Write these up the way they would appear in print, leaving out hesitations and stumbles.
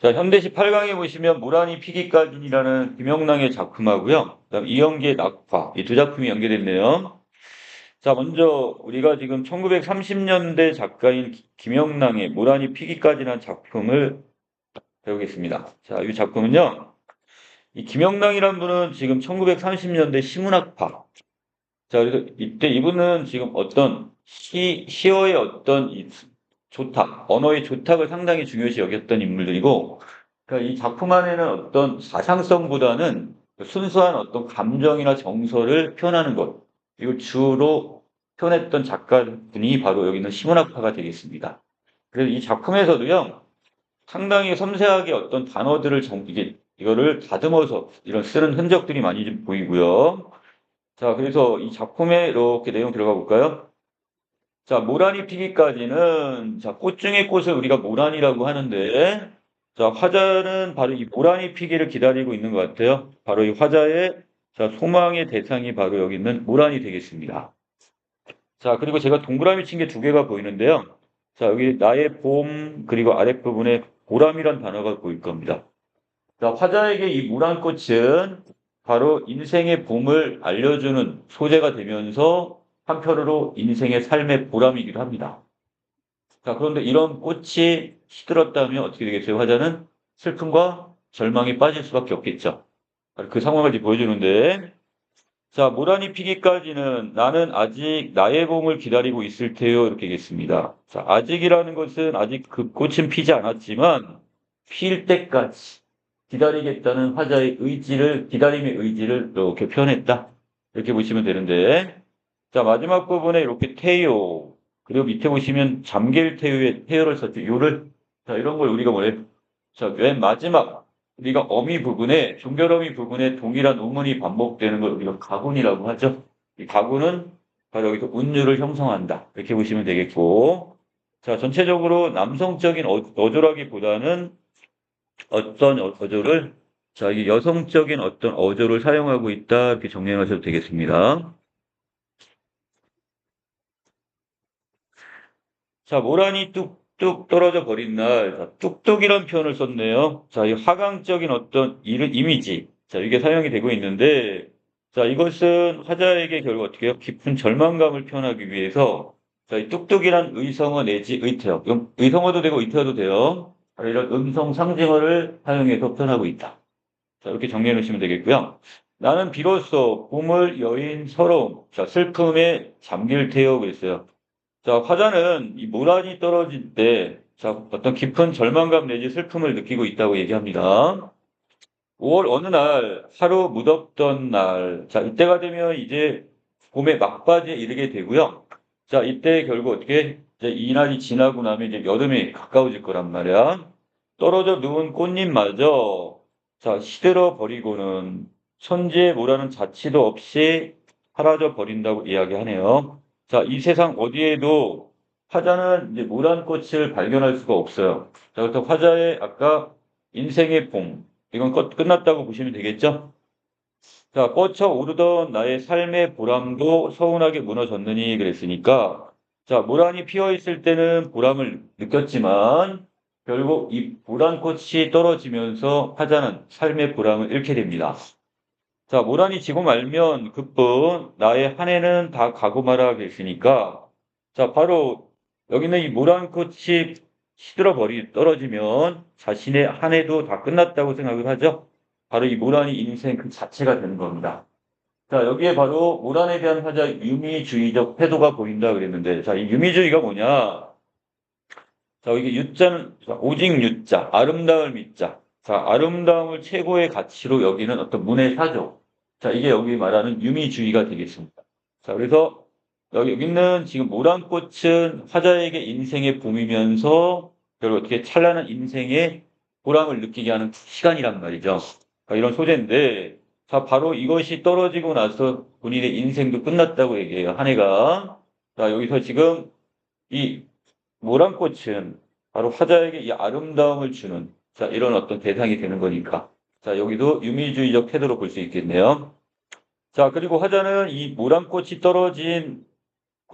자, 현대시 8강에 보시면 무란히 피기까지라는 김영랑의 작품하고요. 그다음 이영기의 낙화, 이 두 작품이 연계됐네요. 자, 먼저 우리가 지금 1930년대 작가인 김영랑의 무란히 피기까지라는 작품을 배우겠습니다. 자, 이 작품은요. 이 김영랑이란 분은 지금 1930년대 시문학파. 자, 그래서 이때 이분은 지금 어떤 시어의 어떤 이 조탁, 언어의 조탁을 상당히 중요시 여겼던 인물들이고, 그러니까 이 작품 안에는 어떤 사상성보다는 순수한 어떤 감정이나 정서를 표현하는 것, 이걸 주로 표현했던 작가분이 바로 여기 있는 시문학파가 되겠습니다. 그래서 이 작품에서도요, 상당히 섬세하게 어떤 단어들을 이거를 다듬어서 이런 쓰는 흔적들이 많이 좀 보이고요. 자, 그래서 이 작품에 이렇게 내용 들어가 볼까요? 자, 모란이 피기까지는, 자, 꽃 중의 꽃을 우리가 모란이라고 하는데, 자, 화자는 바로 이 모란이 피기를 기다리고 있는 것 같아요. 바로 이 화자의, 자, 소망의 대상이 바로 여기 있는 모란이 되겠습니다. 자, 그리고 제가 동그라미 친 게 두 개가 보이는데요. 자, 여기 나의 봄, 그리고 아랫부분에 보람이란 단어가 보일 겁니다. 자, 화자에게 이 모란꽃은 바로 인생의 봄을 알려주는 소재가 되면서 한편으로 인생의 삶의 보람이기도 합니다. 자, 그런데 이런 꽃이 시들었다면 어떻게 되겠어요? 화자는 슬픔과 절망에 빠질 수밖에 없겠죠. 그 상황을 이제 보여주는데, 자, 모란이 피기까지는 나는 아직 나의 봄을 기다리고 있을 테요. 이렇게 얘기했습니다. 자, 아직이라는 것은 아직 그 꽃은 피지 않았지만 필 때까지 기다리겠다는 화자의 의지를, 기다림의 의지를 이렇게 표현했다. 이렇게 보시면 되는데, 자, 마지막 부분에 이렇게 태요. 그리고 밑에 보시면 잠길 태요에 태요를 썼죠. 요를. 자, 이런 걸 우리가 뭐래? 자, 맨 마지막, 우리가 어미 부분에, 종결어미 부분에 동일한 의문이 반복되는 걸 우리가 가군이라고 하죠. 이 가군은 바로 여기서 운율을 형성한다. 이렇게 보시면 되겠고. 자, 전체적으로 남성적인 어조라기보다는 어떤 어조를, 자, 이게 여성적인 어떤 어조를 사용하고 있다. 이렇게 정리하셔도 되겠습니다. 자, 모란이 뚝뚝 떨어져 버린 날, 자, 뚝뚝이란 표현을 썼네요. 자, 이 하강적인 어떤 이미지. 자, 이게 사용이 되고 있는데, 자, 이것은 화자에게 결국 어떻게 해요? 깊은 절망감을 표현하기 위해서, 자, 이 뚝뚝이란 의성어 내지 의태어. 의성어도 되고 의태어도 돼요. 자, 이런 음성 상징어를 사용해서 표현하고 있다. 자, 이렇게 정리해 놓으시면 되겠고요. 나는 비로소 봄을 여인 서러움, 자, 슬픔에 잠길 테요. 그랬어요. 자, 화자는 이 모란이 떨어질 때, 자, 어떤 깊은 절망감 내지 슬픔을 느끼고 있다고 얘기합니다. 5월 어느 날, 하루 무덥던 날, 자, 이때가 되면 이제 봄의 막바지에 이르게 되고요. 자, 이때 결국 어떻게, 이제 이 날이 지나고 나면 이제 여름이 가까워질 거란 말이야. 떨어져 누운 꽃잎마저, 자, 시들어 버리고는 천지에 뭐라는 자취도 없이 사라져 버린다고 이야기하네요. 자, 이 세상 어디에도 화자는 이제 노란 꽃을 발견할 수가 없어요. 자, 그래서 화자의 아까 인생의 봄, 이건 끝났다고 보시면 되겠죠? 자, 뻗쳐 오르던 나의 삶의 보람도 서운하게 무너졌느니 그랬으니까, 자, 모란이 피어 있을 때는 보람을 느꼈지만, 결국 이 모란 꽃이 떨어지면서 화자는 삶의 보람을 잃게 됩니다. 자, 모란이 지고 말면 그뿐 나의 한 해는 다 가고 말아 계시니까, 자, 바로 여기는 이 모란 꽃이 떨어지면 자신의 한 해도 다 끝났다고 생각을 하죠. 바로 이 모란이 인생 그 자체가 되는 겁니다. 자, 여기에 바로 모란에 대한 화자 유미주의적 태도가 보인다 그랬는데, 자, 이 유미주의가 뭐냐? 자, 이게 유자는, 자, 오직 유자, 아름다움을 믿자. 자, 아름다움을 최고의 가치로 여기는 어떤 문의 사조. 자, 이게 여기 말하는 유미주의가 되겠습니다. 자, 그래서 여기는 지금 모란꽃은 화자에게 인생의 봄이면서 결국 어떻게 찬란한 인생의 보람을 느끼게 하는 시간이란 말이죠. 자, 이런 소재인데, 자, 바로 이것이 떨어지고 나서 본인의 인생도 끝났다고 얘기해요. 한 해가. 자, 여기서 지금 이 모란꽃은 바로 화자에게 이 아름다움을 주는, 자, 이런 어떤 대상이 되는 거니까. 자, 여기도 유미주의적 태도로 볼 수 있겠네요. 자, 그리고 화자는 이 모란꽃이 떨어지고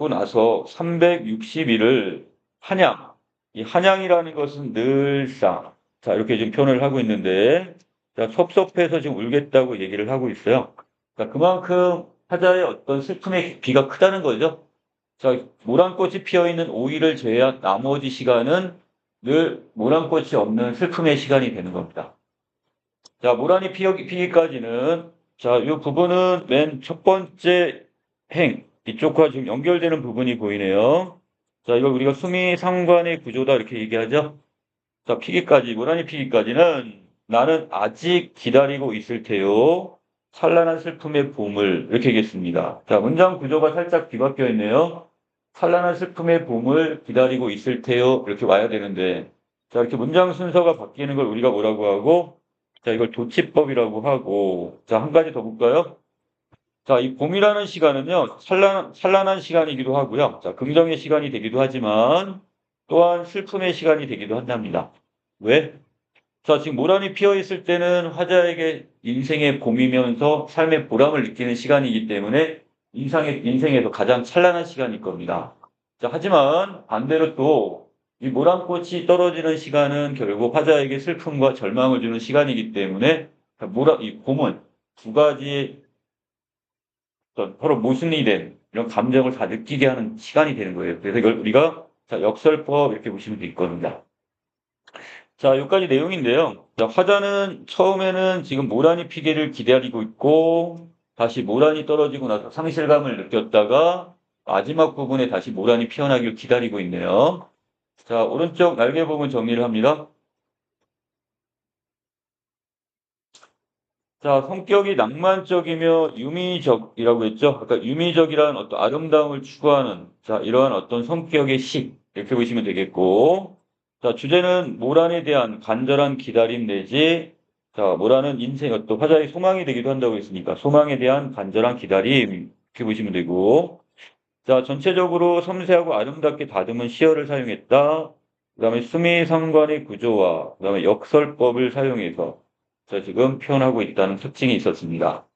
나서 360일을 한양, 이 한양이라는 것은 늘상, 자, 이렇게 지금 표현을 하고 있는데, 자, 섭섭해서 지금 울겠다고 얘기를 하고 있어요. 자, 그만큼 화자의 어떤 슬픔의 깊이가 크다는 거죠. 자, 모란꽃이 피어있는 5일을 제외한 나머지 시간은 늘 모란꽃이 없는 슬픔의 시간이 되는 겁니다. 자, 모란이 피기까지는, 자, 이 부분은 맨 첫 번째 행, 이쪽과 지금 연결되는 부분이 보이네요. 자, 이걸 우리가 수미상관의 구조다 이렇게 얘기하죠. 자, 피기까지, 모란이 피기까지는 나는 아직 기다리고 있을 테요. 찬란한 슬픔의 봄을 이렇게 얘기했습니다. 자, 문장 구조가 살짝 뒤바뀌어 있네요. 찬란한 슬픔의 봄을 기다리고 있을 테요. 이렇게 와야 되는데, 자, 이렇게 문장 순서가 바뀌는 걸 우리가 뭐라고 하고, 자, 이걸 도치법이라고 하고, 자, 한 가지 더 볼까요? 자, 이 봄이라는 시간은요, 찬란한 시간이기도 하고요. 자, 긍정의 시간이 되기도 하지만, 또한 슬픔의 시간이 되기도 한답니다. 왜? 자, 지금 모란이 피어 있을 때는 화자에게 인생의 봄이면서 삶의 보람을 느끼는 시간이기 때문에 인생에서 가장 찬란한 시간일 겁니다. 자, 하지만 반대로 또 이 모란꽃이 떨어지는 시간은 결국 화자에게 슬픔과 절망을 주는 시간이기 때문에 이 봄은 두 가지 어떤 서로 모순이 된 이런 감정을 다 느끼게 하는 시간이 되는 거예요. 그래서 이걸 우리가 자, 역설법 이렇게 보시면 되겠거든요. 자, 여기까지 내용인데요. 자, 화자는 처음에는 지금 모란이 피기를 기다리고 있고, 다시 모란이 떨어지고 나서 상실감을 느꼈다가, 마지막 부분에 다시 모란이 피어나기를 기다리고 있네요. 자, 오른쪽 날개 부분 정리를 합니다. 자, 성격이 낭만적이며 유미적이라고 했죠. 아까 유미적이라는 어떤 아름다움을 추구하는, 자, 이러한 어떤 성격의 시, 이렇게 보시면 되겠고, 자, 주제는 모란에 대한 간절한 기다림 내지, 자, 모란은 인생 어떤 화자의 소망이 되기도 한다고 했으니까, 소망에 대한 간절한 기다림, 이렇게 보시면 되고, 자, 전체적으로 섬세하고 아름답게 다듬은 시어를 사용했다. 그 다음에 수미상관의 구조와, 그 다음에 역설법을 사용해서, 자, 지금 표현하고 있다는 특징이 있었습니다.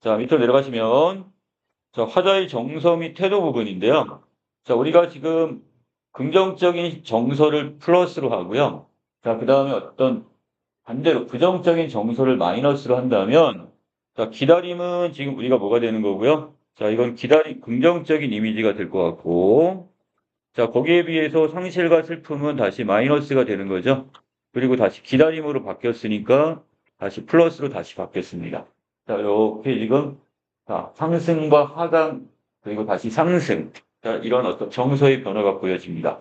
자, 밑으로 내려가시면, 자, 화자의 정서 및 태도 부분인데요. 자, 우리가 지금 긍정적인 정서를 플러스로 하고요. 자, 그 다음에 어떤 반대로 부정적인 정서를 마이너스로 한다면, 자, 기다림은 지금 우리가 뭐가 되는 거고요. 자, 이건 긍정적인 이미지가 될 것 같고, 자, 거기에 비해서 상실과 슬픔은 다시 마이너스가 되는 거죠. 그리고 다시 기다림으로 바뀌었으니까 다시 플러스로 다시 바뀌었습니다. 자, 이렇게 지금 자, 상승과 하강 그리고 다시 상승. 자, 이런 어떤 정서의 변화가 보여집니다.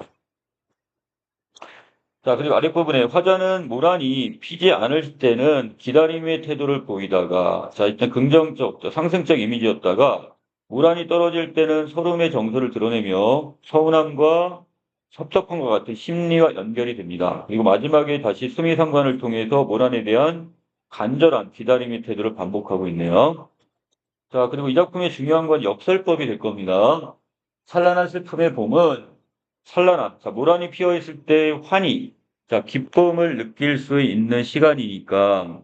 자, 그리고 아랫부분에 화자는 모란이 피지 않을 때는 기다림의 태도를 보이다가, 자, 일단 긍정적, 상승적 이미지였다가, 모란이 떨어질 때는 서름의 정서를 드러내며 서운함과 섭섭함과 같은 심리와 연결이 됩니다. 그리고 마지막에 다시 수미상관을 통해서 모란에 대한 간절한 기다림의 태도를 반복하고 있네요. 자, 그리고 이 작품의 중요한 건 역설법이 될 겁니다. 찬란한 슬픔의 봄은 찬란한, 자, 모란이 피어 있을 때 환희, 자, 기쁨을 느낄 수 있는 시간이니까,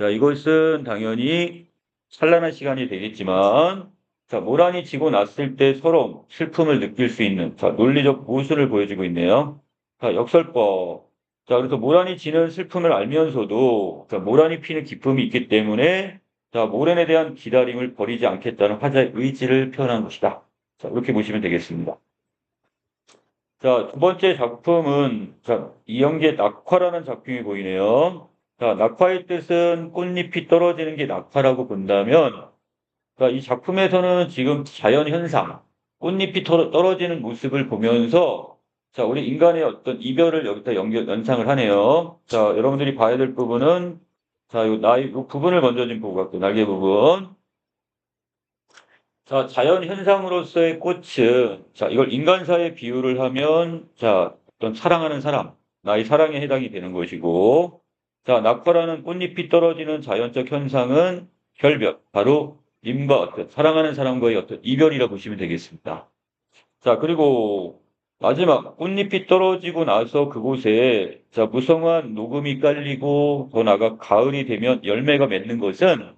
자, 이것은 당연히 찬란한 시간이 되겠지만, 자, 모란이 지고 났을 때 서러움, 슬픔을 느낄 수 있는, 자, 논리적 모순을 보여주고 있네요. 자, 역설법. 자, 그래서 모란이 지는 슬픔을 알면서도, 자, 모란이 피는 기쁨이 있기 때문에, 자, 모란에 대한 기다림을 버리지 않겠다는 화자의 의지를 표현한 것이다. 자, 이렇게 보시면 되겠습니다. 자, 두 번째 작품은, 자, 이영기의 낙화라는 작품이 보이네요. 자, 낙화의 뜻은 꽃잎이 떨어지는 게 낙화라고 본다면, 자, 이 작품에서는 지금 자연 현상, 꽃잎이 떨어지는 모습을 보면서, 자, 우리 인간의 어떤 이별을 여기다 연상을 하네요. 자, 여러분들이 봐야 될 부분은, 자, 요 부분을 먼저 좀 보고 갈게요. 날개 부분. 자, 자연 현상으로서의 꽃은, 자, 이걸 인간사에 비유를 하면, 자, 어떤 사랑하는 사람, 나의 사랑에 해당이 되는 것이고, 자, 낙화라는 꽃잎이 떨어지는 자연적 현상은 결별, 바로 님과 어떤 사랑하는 사람과의 어떤 이별이라 보시면 되겠습니다. 자, 그리고 마지막 꽃잎이 떨어지고 나서 그곳에 자, 무성한 녹음이 깔리고 더 나아가 가을이 되면 열매가 맺는 것은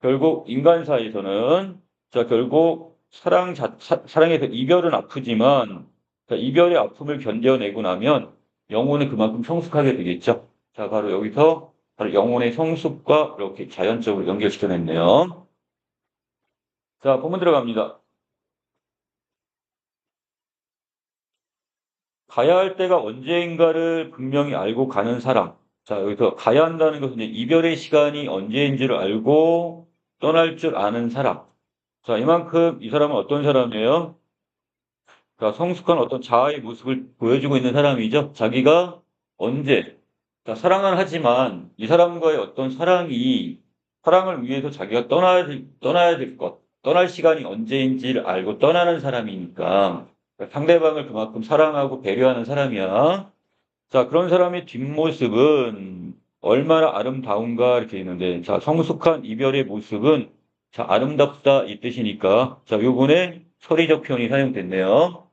결국 인간사에서는 자, 결국 사랑에서 이별은 아프지만 자, 이별의 아픔을 견뎌내고 나면 영혼은 그만큼 성숙하게 되겠죠. 자, 바로 여기서 바로 영혼의 성숙과 이렇게 자연적으로 연결시켜냈네요. 자, 본문 들어갑니다. 가야 할 때가 언제인가를 분명히 알고 가는 사람. 자, 여기서 가야 한다는 것은 이제 이별의 시간이 언제인 줄 알고 떠날 줄 아는 사람. 자, 이만큼 이 사람은 어떤 사람이에요? 자, 성숙한 어떤 자아의 모습을 보여주고 있는 사람이죠. 자기가 언제, 자, 사랑은 하지만 이 사람과의 어떤 사랑을 위해서 자기가 떠나야 될 것, 떠날 시간이 언제인지를 알고 떠나는 사람이니까 상대방을 그만큼 사랑하고 배려하는 사람이야. 자, 그런 사람의 뒷모습은 얼마나 아름다운가 이렇게 있는데, 자, 성숙한 이별의 모습은 자, 아름답다 이 뜻이니까, 자, 요번에 서리적 표현이 사용됐네요.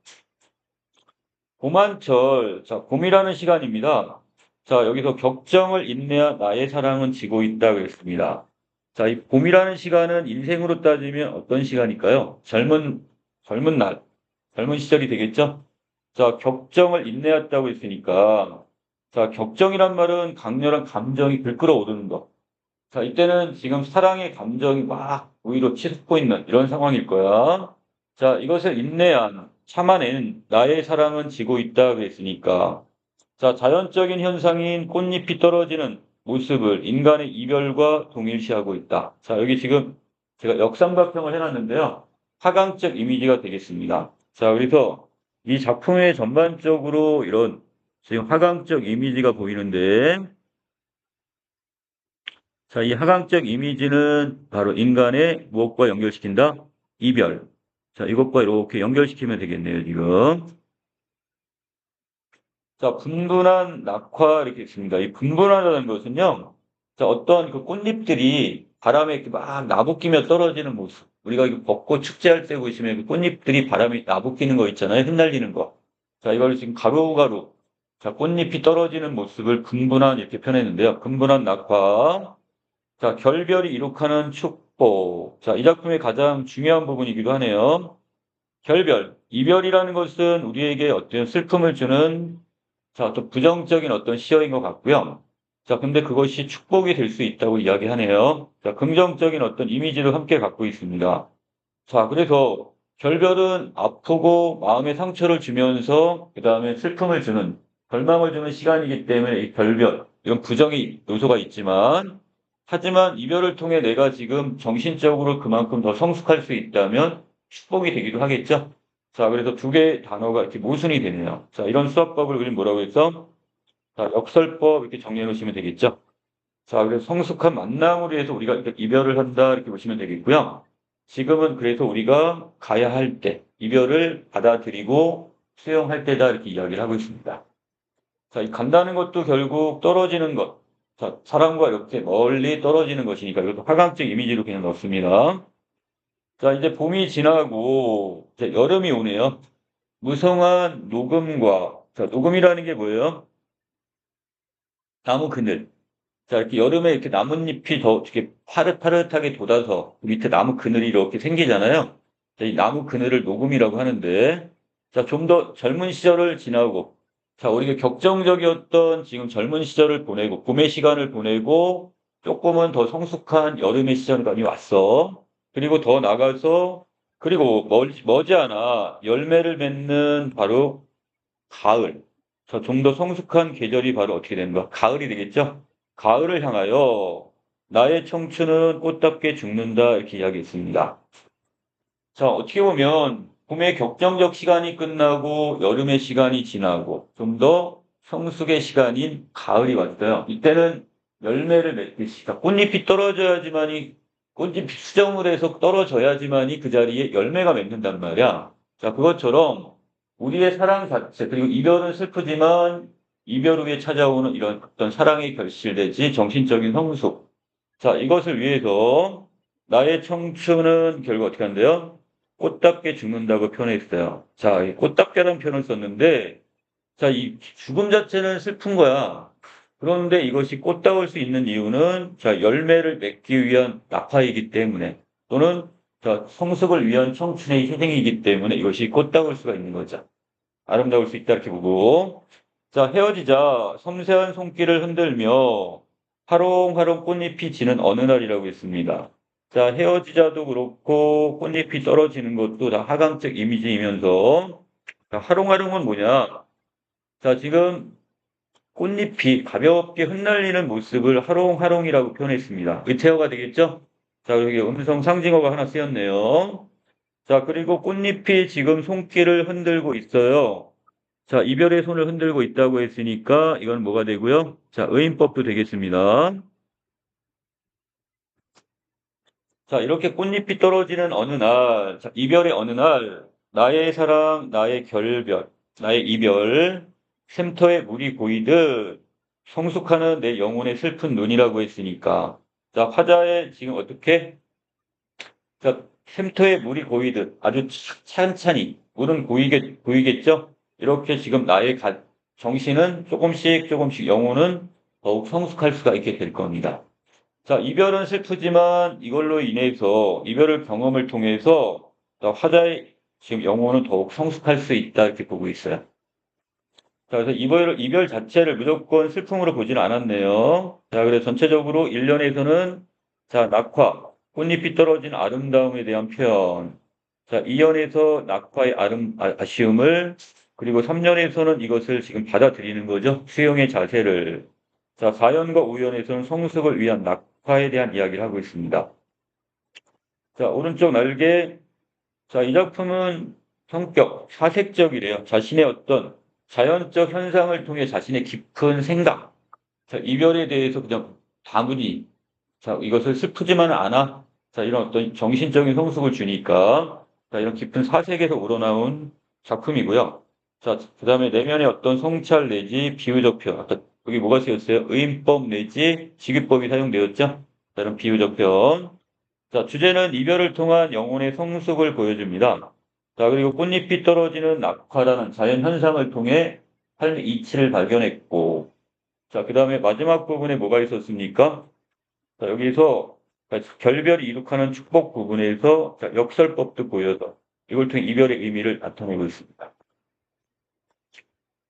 봄한철, 자, 봄이라는 시간입니다. 자, 여기서 격정을 인내한 나의 사랑은 지고 있다 그랬습니다. 자, 이 봄이라는 시간은 인생으로 따지면 어떤 시간일까요? 젊은 날, 젊은 시절이 되겠죠? 자, 격정을 인내했다고 했으니까, 자, 격정이란 말은 강렬한 감정이 들끓어 오르는 것. 자, 이때는 지금 사랑의 감정이 막 오히려 치솟고 있는 이런 상황일 거야. 자, 이것을 인내한, 참아낸 나의 사랑은 지고 있다 그랬으니까. 자, 자연적인 현상인 꽃잎이 떨어지는 모습을 인간의 이별과 동일시하고 있다. 자, 여기 지금 제가 역삼각형을 해놨는데요. 하강적 이미지가 되겠습니다. 자, 그래서 이 작품의 전반적으로 이런 지금 하강적 이미지가 보이는데, 자, 이 하강적 이미지는 바로 인간의 무엇과 연결시킨다? 이별. 자, 이것과 이렇게 연결시키면 되겠네요, 지금. 자, 분분한 낙화 이렇게 있습니다. 이 분분하다는 것은요, 자, 어떤 그 꽃잎들이 바람에 이렇게 막 나부끼며 떨어지는 모습. 우리가 이거 벚꽃 축제할 때 보시면 그 꽃잎들이 바람에 나부끼는 거 있잖아요. 흩날리는 거. 자, 이걸 지금 가루가루. 자, 꽃잎이 떨어지는 모습을 분분한 이렇게 표현했는데요. 분분한 낙화. 자, 결별이 이룩하는 축복. 자, 이 작품의 가장 중요한 부분이기도 하네요. 결별. 이별이라는 것은 우리에게 어떤 슬픔을 주는 자, 또 부정적인 어떤 시어인 것 같고요. 자, 근데 그것이 축복이 될 수 있다고 이야기하네요. 자, 긍정적인 어떤 이미지를 함께 갖고 있습니다. 자, 그래서 결별은 아프고 마음의 상처를 주면서 그 다음에 슬픔을 주는, 절망을 주는 시간이기 때문에 이 결별, 이런 부정의 요소가 있지만, 하지만 이별을 통해 내가 지금 정신적으로 그만큼 더 성숙할 수 있다면 축복이 되기도 하겠죠. 자, 그래서 두 개의 단어가 이렇게 모순이 되네요. 자, 이런 수학법을 우리 뭐라고 해서, 자, 역설법 이렇게 정리해 놓으시면 되겠죠. 자, 그래서 성숙한 만남으로 해서 우리가 이렇게 이별을 한다 이렇게 보시면 되겠고요. 지금은 그래서 우리가 가야 할 때, 이별을 받아들이고 수용할 때다 이렇게 이야기를 하고 있습니다. 자, 이 간다는 것도 결국 떨어지는 것. 자, 사람과 이렇게 멀리 떨어지는 것이니까 이것도 화강적 이미지로 그냥 넣습니다. 자, 이제 봄이 지나고 이제 여름이 오네요. 무성한 녹음과, 자, 녹음이라는 게 뭐예요? 나무 그늘. 자, 이렇게 여름에 이렇게 나뭇잎이 더 이렇게 파릇파릇하게 돋아서 밑에 나무 그늘이 이렇게 생기잖아요. 자, 이 나무 그늘을 녹음이라고 하는데, 자, 좀 더 젊은 시절을 지나고, 자, 우리가 격정적이었던 지금 젊은 시절을 보내고, 봄의 시간을 보내고, 조금은 더 성숙한 여름의 시간이 왔어. 그리고 더 나가서, 그리고 머지않아 열매를 맺는 바로 가을. 자, 좀 더 성숙한 계절이 바로 어떻게 되는 거야? 가을이 되겠죠? 가을을 향하여 나의 청춘은 꽃답게 죽는다 이렇게 이야기했습니다. 자, 어떻게 보면 봄의 격정적 시간이 끝나고 여름의 시간이 지나고 좀 더 성숙의 시간인 가을이 왔어요. 이때는 열매를 맺듯이 그러니까 꽃잎이 떨어져야지만이 꽃잎이 수정을 해서 떨어져야지만이 그 자리에 열매가 맺는단 말이야. 자, 그것처럼 우리의 사랑 자체 그리고 이별은 슬프지만 이별 후에 찾아오는 이런 어떤 사랑의 결실되지 정신적인 성숙. 자, 이것을 위해서 나의 청춘은 결국 어떻게 한대요? 꽃답게 죽는다고 표현했어요. 자, 이 꽃답게라는 표현을 썼는데, 자, 이 죽음 자체는 슬픈 거야. 그런데 이것이 꽃다울 수 있는 이유는, 자, 열매를 맺기 위한 낙화이기 때문에, 또는, 자, 성숙을 위한 청춘의 희생이기 때문에 이것이 꽃다울 수가 있는 거죠. 아름다울 수 있다, 이렇게 보고. 자, 헤어지자 섬세한 손길을 흔들며 하롱하롱 꽃잎이 지는 어느 날이라고 했습니다. 자, 헤어지자도 그렇고 꽃잎이 떨어지는 것도 다 하강적 이미지이면서 자, 하롱하롱은 뭐냐? 자, 지금 꽃잎이 가볍게 흩날리는 모습을 하롱하롱이라고 표현했습니다. 의태어가 되겠죠? 자, 여기 음성 상징어가 하나 쓰였네요. 자, 그리고 꽃잎이 지금 손길을 흔들고 있어요. 자, 이별의 손을 흔들고 있다고 했으니까 이건 뭐가 되고요? 자, 의인법도 되겠습니다. 자, 이렇게 꽃잎이 떨어지는 어느 날, 자, 이별의 어느 날, 나의 사랑, 나의 결별, 나의 이별, 샘터에 물이 고이듯 성숙하는 내 영혼의 슬픈 눈이라고 했으니까. 자, 화자에 지금 어떻게? 자, 샘터에 물이 고이듯 아주 찬찬히 물은 고이겠죠? 이렇게 지금 나의 정신은 조금씩 영혼은 더욱 성숙할 수가 있게 될 겁니다. 자, 이별은 슬프지만 이걸로 인해서 이별을 경험을 통해서 화자의 지금 영혼은 더욱 성숙할 수 있다 이렇게 보고 있어요. 자, 그래서 이별 자체를 무조건 슬픔으로 보지는 않았네요. 자, 그래서 전체적으로 1년에서는 자, 낙화, 꽃잎이 떨어진 아름다움에 대한 표현. 자, 2년에서 낙화의 아쉬움을 그리고 3년에서는 이것을 지금 받아들이는 거죠. 수용의 자세를. 자, 4년과 5년에서는 성숙을 위한 낙화에 대한 이야기를 하고 있습니다. 자, 오른쪽 날개. 자, 이 작품은 성격, 사색적이래요. 자신의 어떤 자연적 현상을 통해 자신의 깊은 생각, 자, 이별에 대해서 그냥 다문이, 자, 이것을 슬프지만 않아. 자, 이런 어떤 정신적인 성숙을 주니까, 자, 이런 깊은 사색에서 우러나온 작품이고요. 자, 그 다음에 내면의 어떤 성찰 내지 비유적 표현. 아까 여기 뭐가 쓰였어요? 의인법 내지 직유법이 사용되었죠? 자, 이런 비유적 표현. 자, 주제는 이별을 통한 영혼의 성숙을 보여줍니다. 자, 그리고 꽃잎이 떨어지는 낙화라는 자연 현상을 통해 삶의 이치를 발견했고, 자, 그 다음에 마지막 부분에 뭐가 있었습니까? 자, 여기서 결별이 이룩하는 축복 부분에서 자, 역설법도 보여서 이걸 통해 이별의 의미를 나타내고 있습니다.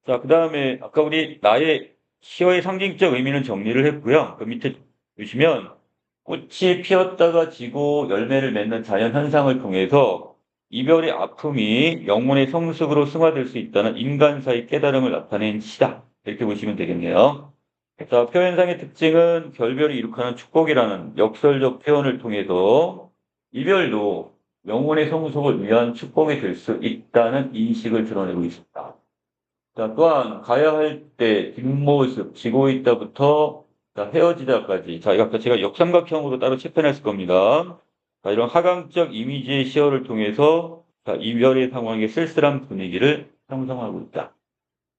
자, 그 다음에 아까 우리 나의 시어의 상징적 의미는 정리를 했고요. 그 밑에 보시면 꽃이 피었다가 지고 열매를 맺는 자연 현상을 통해서 이별의 아픔이 영혼의 성숙으로 승화될 수 있다는 인간사의 깨달음을 나타낸 시다. 이렇게 보시면 되겠네요. 자, 표현상의 특징은 결별이 이룩하는 축복이라는 역설적 표현을 통해서 이별도 영혼의 성숙을 위한 축복이 될 수 있다는 인식을 드러내고 있습니다. 자, 또한 가야 할 때 뒷모습, 지고 있다부터 자, 헤어지다까지. 자, 이거 아까 제가 역삼각형으로 따로 채편했을 겁니다. 자, 이런 하강적 이미지의 시어를 통해서 자, 이별의 상황의 쓸쓸한 분위기를 형성하고 있다.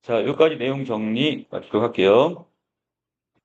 자, 여기까지 내용 정리 마치도록 할게요.